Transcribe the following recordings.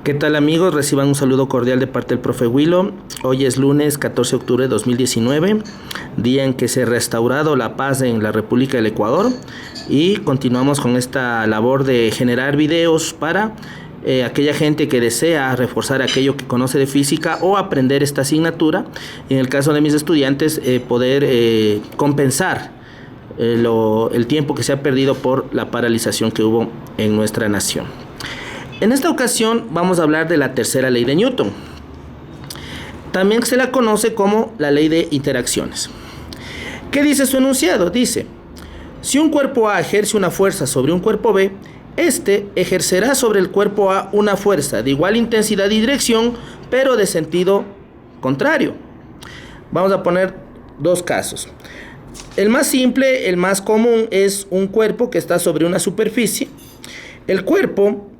¿Qué tal, amigos? Reciban un saludo cordial de parte del profe Willow. Hoy es lunes 14 de octubre de 2019, día en que se ha restaurado la paz en la República del Ecuador, y continuamos con esta labor de generar videos para aquella gente que desea reforzar aquello que conoce de física o aprender esta asignatura. En el caso de mis estudiantes, poder compensar el tiempo que se ha perdido por la paralización que hubo en nuestra nación. En esta ocasión vamos a hablar de la tercera ley de Newton. También se la conoce como la ley de interacciones. ¿Qué dice su enunciado? Dice: si un cuerpo A ejerce una fuerza sobre un cuerpo B, este ejercerá sobre el cuerpo A una fuerza de igual intensidad y dirección, pero de sentido contrario. Vamos a poner dos casos. El más simple, el más común, es un cuerpo que está sobre una superficie. El cuerpo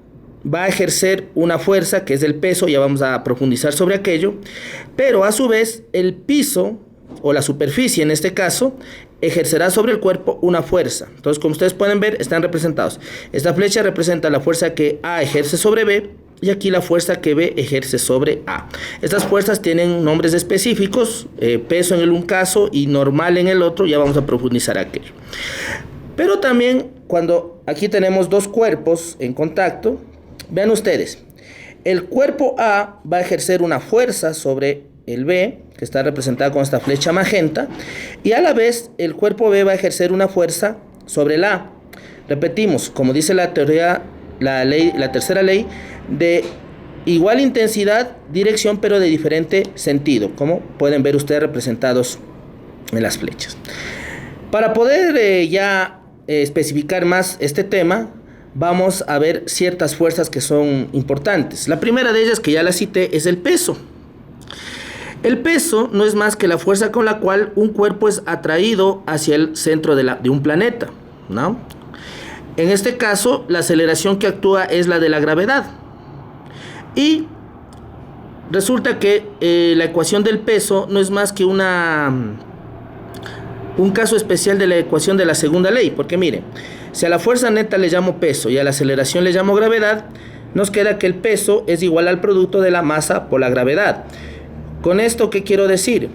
va a ejercer una fuerza que es el peso, ya vamos a profundizar sobre aquello, pero a su vez el piso o la superficie en este caso ejercerá sobre el cuerpo una fuerza. Entonces, como ustedes pueden ver, están representados. Esta flecha representa la fuerza que A ejerce sobre B y aquí la fuerza que B ejerce sobre A. Estas fuerzas tienen nombres específicos, peso en un caso y normal en el otro, ya vamos a profundizar aquello. Pero también cuando aquí tenemos dos cuerpos en contacto, vean ustedes, el cuerpo A va a ejercer una fuerza sobre el B, que está representada con esta flecha magenta, y a la vez el cuerpo B va a ejercer una fuerza sobre el A. Repetimos, como dice la teoría, la tercera ley, de igual intensidad, dirección, pero de diferente sentido, como pueden ver ustedes representados en las flechas. Para poder especificar más este tema, vamos a ver ciertas fuerzas que son importantes. La primera de ellas, que ya la cité, es el peso. El peso no es más que la fuerza con la cual un cuerpo es atraído hacia el centro de un planeta, ¿no? En este caso, la aceleración que actúa es la de la gravedad. Y resulta que la ecuación del peso no es más que un caso especial de la ecuación de la segunda ley, porque miren, si a la fuerza neta le llamo peso y a la aceleración le llamo gravedad, nos queda que el peso es igual al producto de la masa por la gravedad. Con esto, ¿qué quiero decir?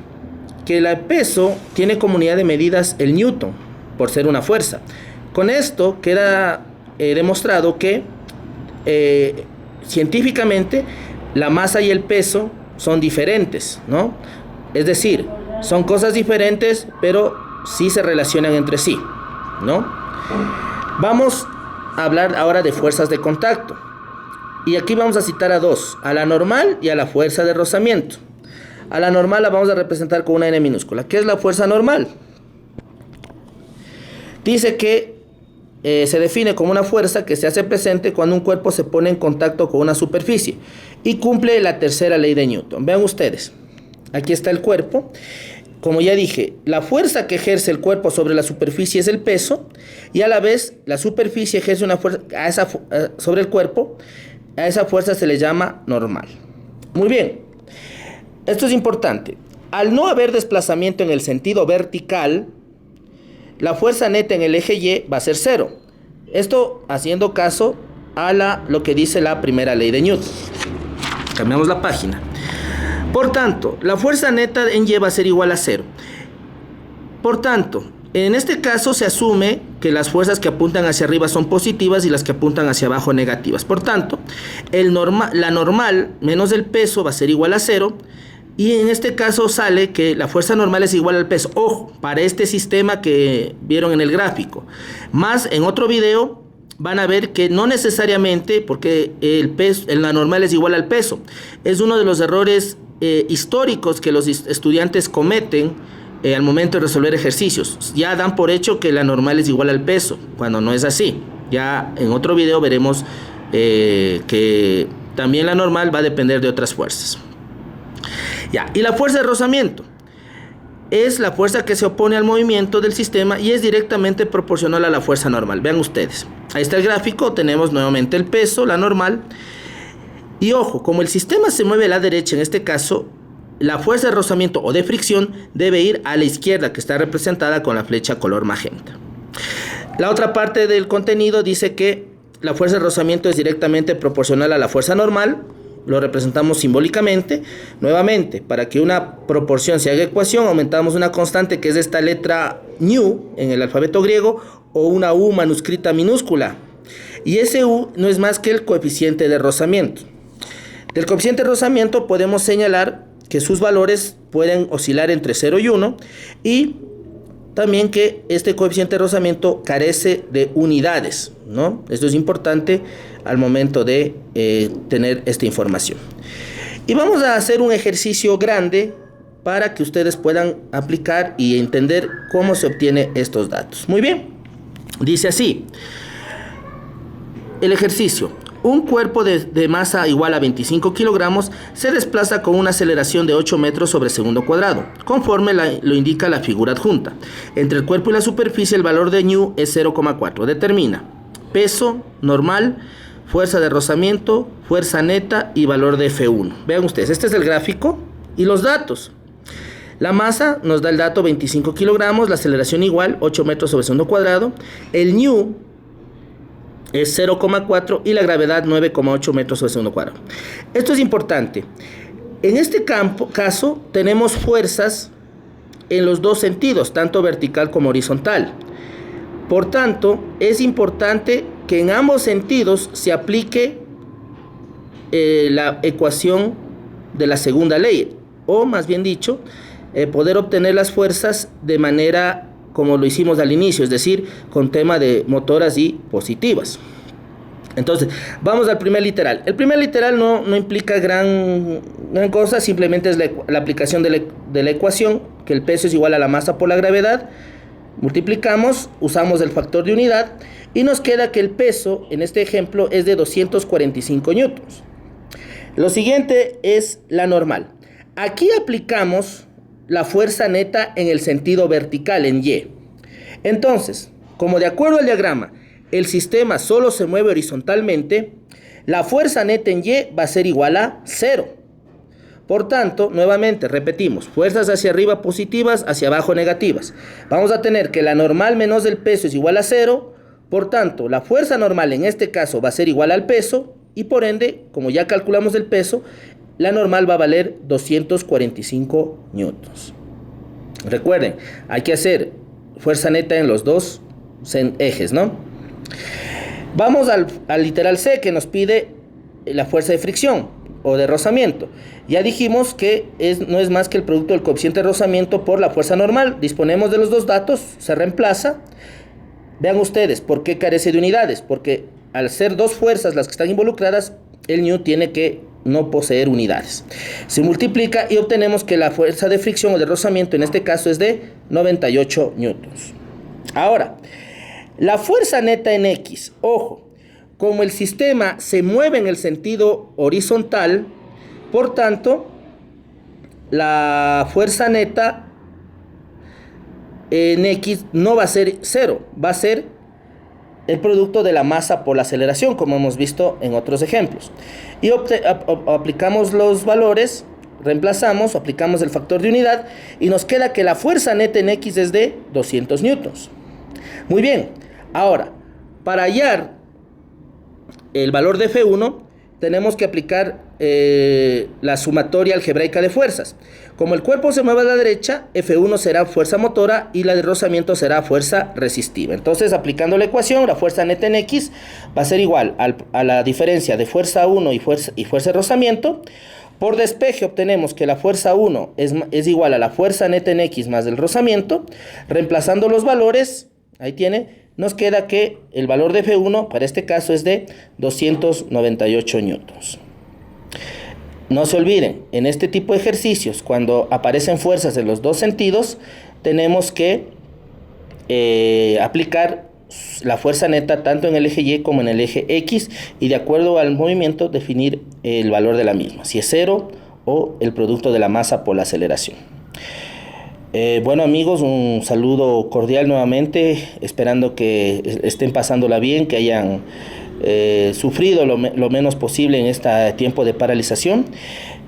Que el peso tiene como unidad de medidas el newton, por ser una fuerza. Con esto queda demostrado que científicamente la masa y el peso son diferentes, ¿no? Es decir, son cosas diferentes, pero sí se relacionan entre sí, ¿no? Vamos a hablar ahora de fuerzas de contacto. Y aquí vamos a citar a dos, a la normal y a la fuerza de rozamiento. A la normal la vamos a representar con una n minúscula. ¿Qué es la fuerza normal? Dice que se define como una fuerza que se hace presente cuando un cuerpo se pone en contacto con una superficie y cumple la tercera ley de Newton. Vean ustedes, aquí está el cuerpo. Como ya dije, la fuerza que ejerce el cuerpo sobre la superficie es el peso, y a la vez la superficie ejerce una fuerza sobre el cuerpo. A esa fuerza se le llama normal. Muy bien, esto es importante. Al no haber desplazamiento en el sentido vertical, la fuerza neta en el eje Y va a ser cero. Esto haciendo caso a lo que dice la primera ley de Newton. Cambiamos la página. Por tanto, la fuerza neta en Y va a ser igual a cero. Por tanto, en este caso se asume que las fuerzas que apuntan hacia arriba son positivas y las que apuntan hacia abajo negativas. Por tanto, la normal menos el peso va a ser igual a cero. Y en este caso sale que la fuerza normal es igual al peso. Ojo, para este sistema que vieron en el gráfico. Más en otro video van a ver que no necesariamente, porque la normal es igual al peso. Es uno de los errores históricos que los estudiantes cometen al momento de resolver ejercicios. Ya dan por hecho que la normal es igual al peso, cuando no es así. Ya en otro video veremos que también la normal va a depender de otras fuerzas. Y la fuerza de rozamiento es la fuerza que se opone al movimiento del sistema y es directamente proporcional a la fuerza normal. Vean ustedes, ahí está el gráfico, tenemos nuevamente el peso, la normal. Y ojo, como el sistema se mueve a la derecha en este caso, la fuerza de rozamiento o de fricción debe ir a la izquierda, que está representada con la flecha color magenta. La otra parte del contenido dice que la fuerza de rozamiento es directamente proporcional a la fuerza normal lo representamos simbólicamente. Nuevamente, para que una proporción se haga ecuación, aumentamos una constante que es esta letra nu en el alfabeto griego, o una U manuscrita minúscula. Y ese U no es más que el coeficiente de rozamiento. Del coeficiente de rozamiento podemos señalar que sus valores pueden oscilar entre 0 y 1, y también que este coeficiente de rozamiento carece de unidades, ¿no? Esto es importante al momento de tener esta información. Y vamos a hacer un ejercicio grande para que ustedes puedan aplicar y entender cómo se obtiene estos datos. Muy bien, dice así el ejercicio: un cuerpo de masa igual a 25 kilogramos se desplaza con una aceleración de 8 metros sobre segundo cuadrado, conforme lo indica la figura adjunta. Entre el cuerpo y la superficie el valor de nu es 0,4. Determina peso normal, fuerza de rozamiento, fuerza neta y valor de F1. Vean ustedes, este es el gráfico y los datos. La masa nos da el dato 25 kilogramos, la aceleración igual 8 metros sobre segundo cuadrado, el nu es 0,4 y la gravedad 9,8 metros sobre segundo cuadrado. Esto es importante. En este caso tenemos fuerzas en los dos sentidos, tanto vertical como horizontal. Por tanto, es importante que en ambos sentidos se aplique la ecuación de la segunda ley, o más bien dicho, poder obtener las fuerzas de manera como lo hicimos al inicio, es decir, con tema de motoras y positivas. Entonces, vamos al primer literal. El primer literal no implica gran cosa, simplemente es la aplicación de la ecuación, que el peso es igual a la masa por la gravedad. Multiplicamos, usamos el factor de unidad y nos queda que el peso, en este ejemplo, es de 245 newtons. Lo siguiente es la normal. Aquí aplicamos la fuerza neta en el sentido vertical, en Y. Entonces, como de acuerdo al diagrama, el sistema solo se mueve horizontalmente, la fuerza neta en Y va a ser igual a 0. Por tanto, nuevamente repetimos, fuerzas hacia arriba positivas, hacia abajo negativas. Vamos a tener que la normal menos el peso es igual a 0, por tanto, la fuerza normal en este caso va a ser igual al peso, y por ende, como ya calculamos el peso, la normal va a valer 245 newtons. Recuerden, hay que hacer fuerza neta en los dos ejes, ¿no? Vamos al literal C, que nos pide la fuerza de fricción o de rozamiento. Ya dijimos que no es más que el producto del coeficiente de rozamiento por la fuerza normal. Disponemos de los dos datos, se reemplaza. Vean ustedes, ¿por qué carece de unidades? Porque al ser dos fuerzas las que están involucradas, el nu tiene que no poseer unidades. Se multiplica y obtenemos que la fuerza de fricción o de rozamiento en este caso es de 98 newtons. Ahora, la fuerza neta en X, ojo, como el sistema se mueve en el sentido horizontal, por tanto, la fuerza neta en X no va a ser 0, va a ser el producto de la masa por la aceleración, como hemos visto en otros ejemplos. Y aplicamos los valores, reemplazamos, aplicamos el factor de unidad y nos queda que la fuerza neta en X es de 200 newtons. Muy bien, ahora, para hallar el valor de F1, tenemos que aplicar la sumatoria algebraica de fuerzas. Como el cuerpo se mueve a la derecha, F1 será fuerza motora y la de rozamiento será fuerza resistiva. Entonces, aplicando la ecuación, la fuerza neta en X va a ser igual a la diferencia de fuerza 1 y fuerza de rozamiento. Por despeje obtenemos que la fuerza 1 es igual a la fuerza neta en X más el rozamiento. Reemplazando los valores, ahí tiene, nos queda que el valor de F1 para este caso es de 298 newtons. No se olviden, en este tipo de ejercicios, cuando aparecen fuerzas en los dos sentidos, tenemos que aplicar la fuerza neta tanto en el eje Y como en el eje X y de acuerdo al movimiento definir el valor de la misma, si es 0 o el producto de la masa por la aceleración. Bueno amigos, un saludo cordial nuevamente, esperando que estén pasándola bien, que hayan sufrido lo menos posible en este tiempo de paralización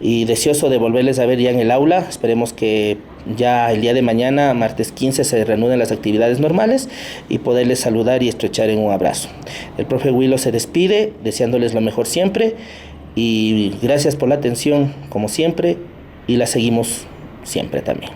y deseoso de volverles a ver ya en el aula. Esperemos que ya el día de mañana, martes 15, se reanuden las actividades normales y poderles saludar y estrechar en un abrazo. El profe Willow se despide, deseándoles lo mejor siempre y gracias por la atención como siempre y la seguimos siempre también.